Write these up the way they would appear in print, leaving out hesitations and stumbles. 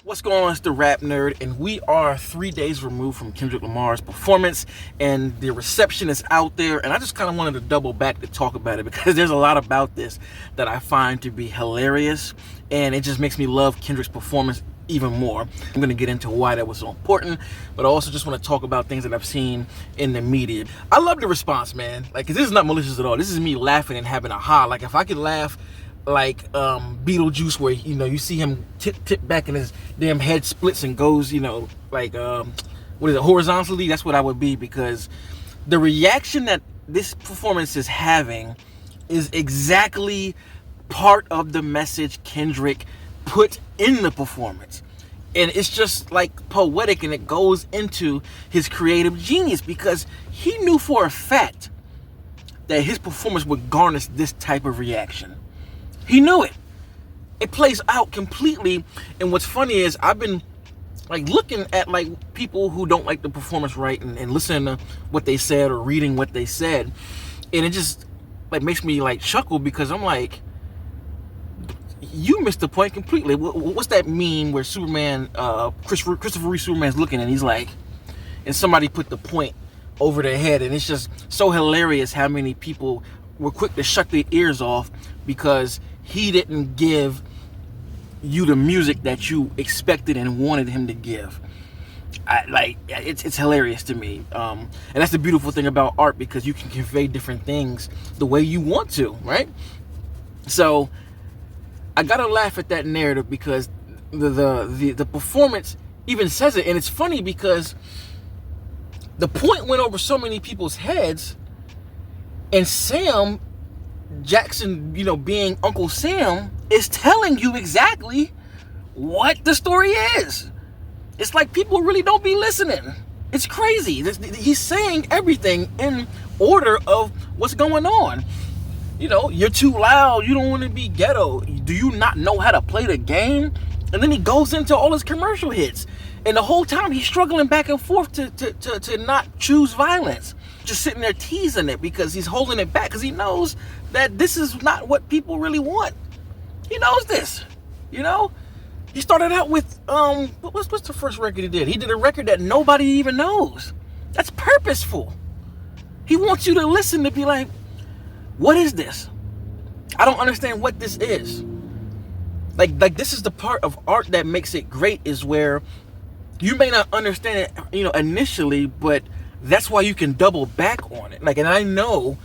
What's going on? It's the Rap Nerd, and we are 3 days removed from Kendrick Lamar's performance, and the reception is out there, and I just kind of wanted to double back to talk about it because there's a lot about this that I find to be hilarious, and it just makes me love Kendrick's performance even more. I'm going to get into why that was so important, but I also just want to talk about things that I've seen in the media. I love the response, man. Like, 'cause this is not malicious at all. This is me laughing and having a ha. Like, if I could laugh like Beetlejuice, where you see him tip back and his damn head splits and goes, like what is it, horizontally, that's what I would be, because the reaction that this performance is having is exactly part of the message Kendrick put in the performance. And it's just like poetic, and it goes into his creative genius, because he knew for a fact that his performance would garner this type of reaction. He knew it. It plays out completely. And what's funny is I've been like looking at like people who don't like the performance, right, and listening to what they said or reading what they said, and it just like makes me like chuckle, because I'm like, you missed the point completely. What's that meme where Superman, Christopher Reeve Superman's looking and he's like, and somebody put the point over their head, and it's just so hilarious how many people were quick to shut their ears off because he didn't give you the music that you expected and wanted him to give. It's hilarious to me, and that's the beautiful thing about art, because you can convey different things the way you want to, right? So I gotta laugh at that narrative, because the performance even says it, and it's funny because the point went over so many people's heads, and Sam Jackson, being Uncle Sam, is telling you exactly what the story is. It's like people really don't be listening. It's crazy. He's saying everything in order of what's going on. You're too loud. You don't want to be ghetto. Do you not know how to play the game? And then he goes into all his commercial hits. And the whole time he's struggling back and forth to not choose violence. Just sitting there teasing it, because he's holding it back, because he knows that this is not what people really want. He knows this. He started out with what's the first record he did? He did a record that nobody even knows. That's purposeful. He wants you to listen, to be like, what is this? I don't understand what this is. Like this is the part of art that makes it great, is where you may not understand it, initially, but that's why you can double back on it. And I know,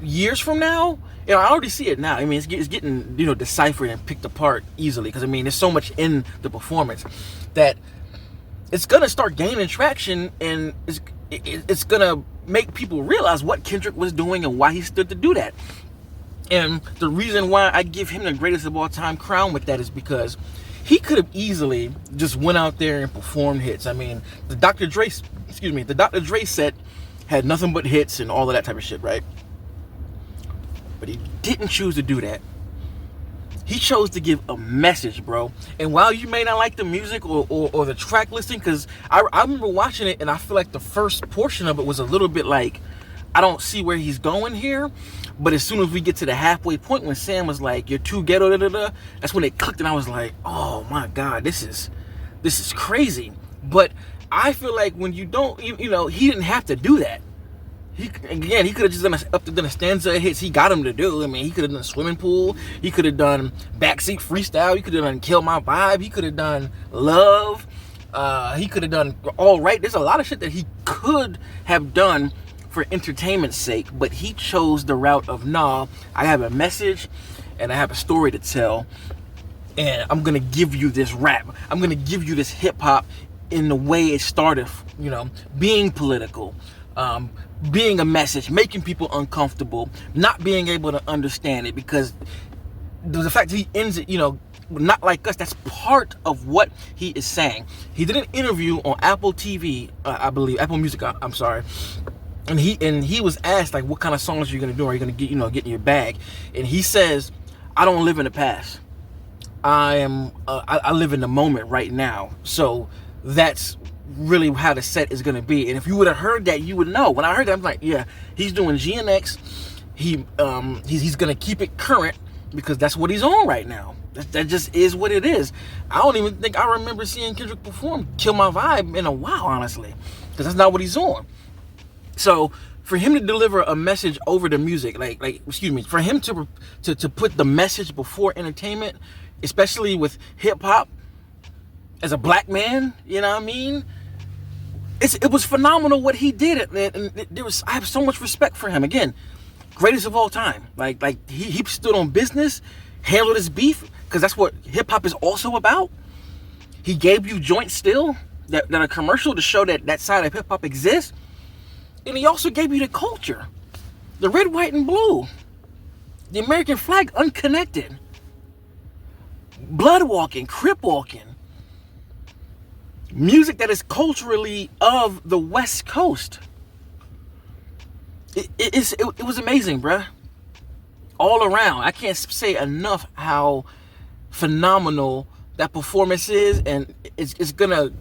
years from now, I already see it now. It's getting, deciphered and picked apart easily, because there's so much in the performance that it's gonna start gaining traction, and it's gonna make people realize what Kendrick was doing and why he stood to do that. And the reason why I give him the greatest of all time crown with that is because he could have easily just went out there and performed hits. The Dr. Dre set had nothing but hits and all of that type of shit, right? But he didn't choose to do that. He chose to give a message, bro. And while you may not like the music or the track listing, because I remember watching it, and I feel like the first portion of it was a little bit like, I don't see where he's going here. But as soon as we get to the halfway point, when Sam was like, you're too ghetto, that's when it clicked, and I was like, oh my God, this is crazy. But I feel like when you don't, he didn't have to do that. He could have just done a stanza of hits he got him to do. He could have done Swimming Pool. He could have done Backseat Freestyle. He could have done Kill My Vibe. He could have done Love. He could have done All Right. There's a lot of shit that he could have done for entertainment's sake, but he chose the route of, nah, I have a message and I have a story to tell, and I'm gonna give you this rap. I'm gonna give you this hip hop in the way it started, being political, being a message, making people uncomfortable, not being able to understand it, because the fact that he ends it, not like us, that's part of what he is saying. He did an interview on Apple TV, I believe, Apple Music, I'm sorry. And he was asked, like, what kind of songs are you gonna do? Are you gonna get in your bag? And he says, I don't live in the past. I live in the moment right now. So that's really how the set is gonna be. And if you would have heard that, you would know. When I heard that, I'm like, yeah, he's doing GNX. He's gonna keep it current, because that's what he's on right now. That just is what it is. I don't even think I remember seeing Kendrick perform Kill My Vibe in a while, honestly, because that's not what he's on. So for him to deliver a message over the music, for him to put the message before entertainment, especially with hip hop, as a black man, you know what I mean? It was phenomenal what he did, and I have so much respect for him. Again, greatest of all time. He stood on business, handled his beef, because that's what hip hop is also about. He gave you joint still, that a commercial to show that side of hip hop exists. And he also gave you the culture, the red, white, and blue, the American flag unconnected, blood walking, crip walking, music that is culturally of the West Coast. It was amazing, bruh. All around. I can't say enough how phenomenal that performance is, and it's gonna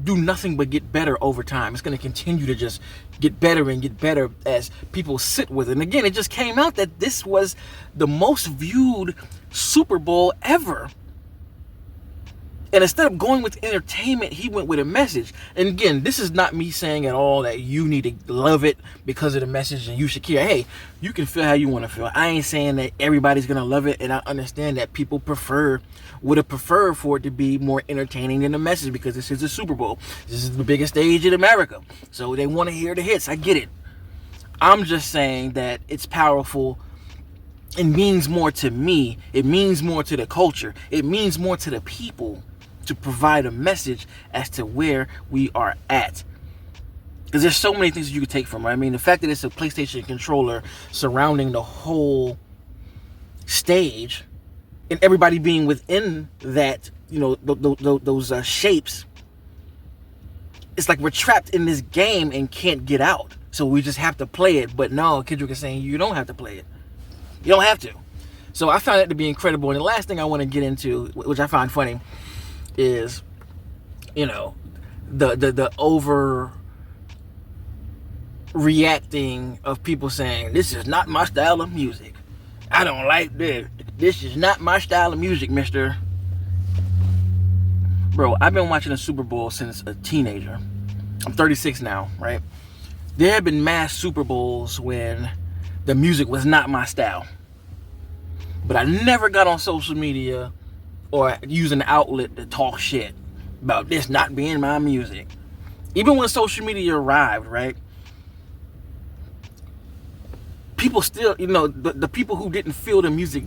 do nothing but get better over time. It's going to continue to just get better and get better as people sit with it. And again, it just came out that this was the most viewed Super Bowl ever. And instead of going with entertainment, he went with a message. And again, this is not me saying at all that you need to love it because of the message and you should care. Hey, you can feel how you want to feel. I ain't saying that everybody's going to love it. And I understand that people would have preferred for it to be more entertaining than the message, because this is the Super Bowl. This is the biggest stage in America. So they want to hear the hits. I get it. I'm just saying that it's powerful. It means more to me. It means more to the culture. It means more to the people to provide a message as to where we are at. Because there's so many things that you could take from it. I mean, the fact that it's a PlayStation controller surrounding the whole stage and everybody being within that, those shapes. It's like we're trapped in this game and can't get out. So we just have to play it. But no, Kendrick is saying you don't have to play it. You don't have to. So I found that to be incredible. And the last thing I want to get into, which I find funny, is, the over reacting of people saying, this is not my style of music. I don't like this. This is not my style of music, mister. Bro, I've been watching the Super Bowl since a teenager. I'm 36 now, right? There have been mass Super Bowls when the music was not my style. But I never got on social media or used an outlet to talk shit about this not being my music. Even when social media arrived, right? People still, the people who didn't feel the music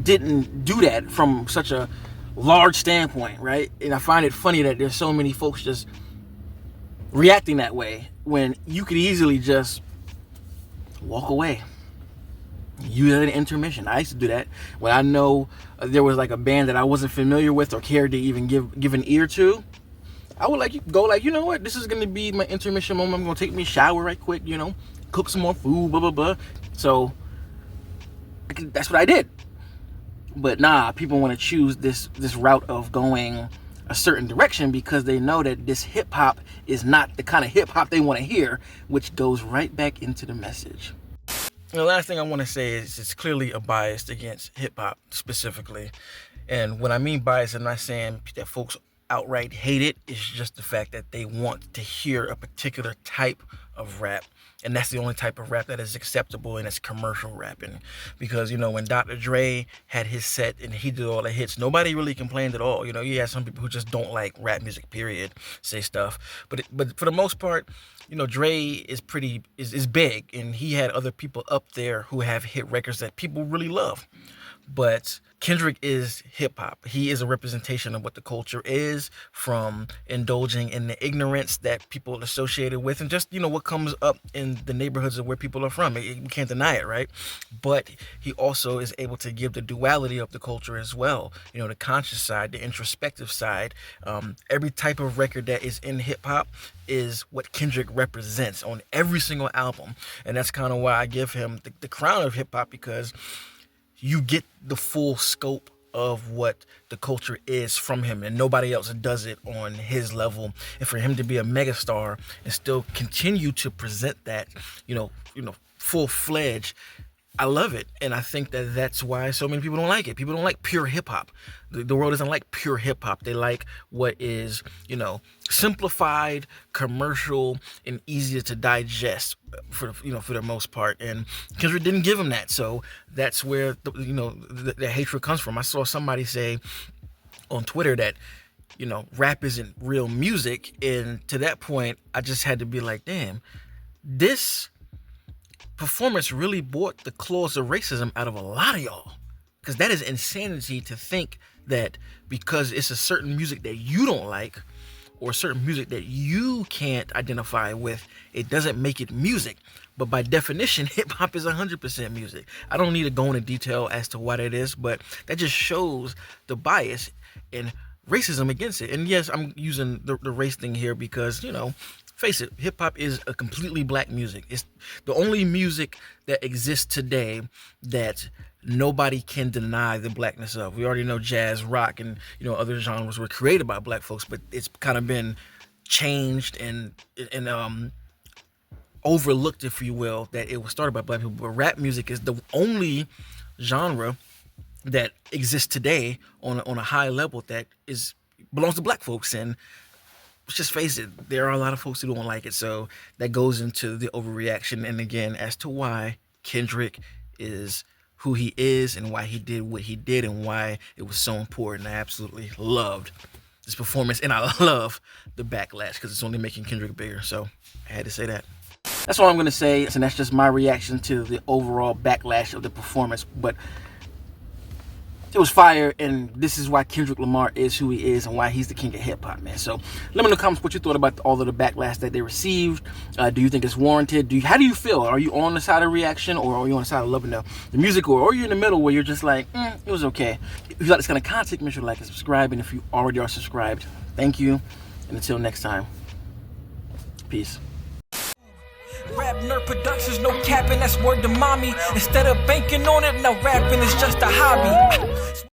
didn't do that from such a large standpoint, right? And I find it funny that there's so many folks just reacting that way when you could easily just walk away. Use it at an intermission. I used to do that when I know there was like a band that I wasn't familiar with or cared to even give an ear to. I would go you know what? This is gonna be my intermission moment. I'm gonna take me a shower right quick. Cook some more food. Blah blah blah. So that's what I did. But nah, people want to choose this route of going a certain direction because they know that this hip hop is not the kind of hip hop they want to hear, which goes right back into the message. The last thing I want to say is it's clearly a bias against hip-hop specifically. And when I mean bias, I'm not saying that folks outright hate it. It's just the fact that they want to hear a particular type of rap. And that's the only type of rap that is acceptable, and it's commercial rapping. Because, when Dr. Dre had his set and he did all the hits, nobody really complained at all. You had some people who just don't like rap music, period, say stuff. But for the most part, Dre is big, and he had other people up there who have hit records that people really love. But Kendrick is hip-hop. He is a representation of what the culture is, from indulging in the ignorance that people associated with, and just, what comes up in the neighborhoods of where people are from. You can't deny it, right? But he also is able to give the duality of the culture as well. The conscious side, the introspective side. Every type of record that is in hip-hop is what Kendrick represents on every single album. And that's kind of why I give him the crown of hip-hop, because you get the full scope of what the culture is from him, and nobody else does it on his level. And for him to be a megastar and still continue to present that, full-fledged, I love it, and I think that that's why so many people don't like it. People don't like pure hip hop. The world doesn't like pure hip hop. They like what is, simplified, commercial, and easier to digest for the most part. And Kendrick didn't give him that, so that's where the hatred comes from. I saw somebody say on Twitter that rap isn't real music, and to that point, I just had to be like, damn, this performance really brought the claws of racism out of a lot of y'all, because that is insanity to think that because it's a certain music that you don't like or certain music that you can't identify with, it doesn't make it music. But by definition, hip-hop is 100% music. I don't need to go into detail as to why that is, but that just shows the bias and racism against it. And yes, I'm using the race thing here because, face it, hip-hop is a completely black music. It's the only music that exists today that nobody can deny the blackness of. We already know jazz, rock, and other genres were created by black folks, but it's kind of been changed and overlooked, if you will, that it was started by black people. But rap music is the only genre that exists today on a high level that belongs to black folks. And let's just face it, there are a lot of folks who don't like it, so that goes into the overreaction. And again, as to why Kendrick is who he is and why he did what he did and why it was so important. I absolutely loved this performance, and I love the backlash because it's only making Kendrick bigger. So I had to say that. That's all I'm going to say, and that's just my reaction to the overall backlash of the performance. But it was fire, and this is why Kendrick Lamar is who he is and why he's the king of hip-hop, man. So let me know in the comments what you thought about all of the backlash that they received. Do you think it's warranted? How do you feel? Are you on the side of reaction, or are you on the side of loving the music, or are you in the middle where you're just like, it was okay? If you like this kind of content, make sure to like and subscribe. And if you already are subscribed, thank you. And until next time, peace. RapNerd Productions, no capping, that's word to mommy. Instead of banking on it, now rapping is just a hobby.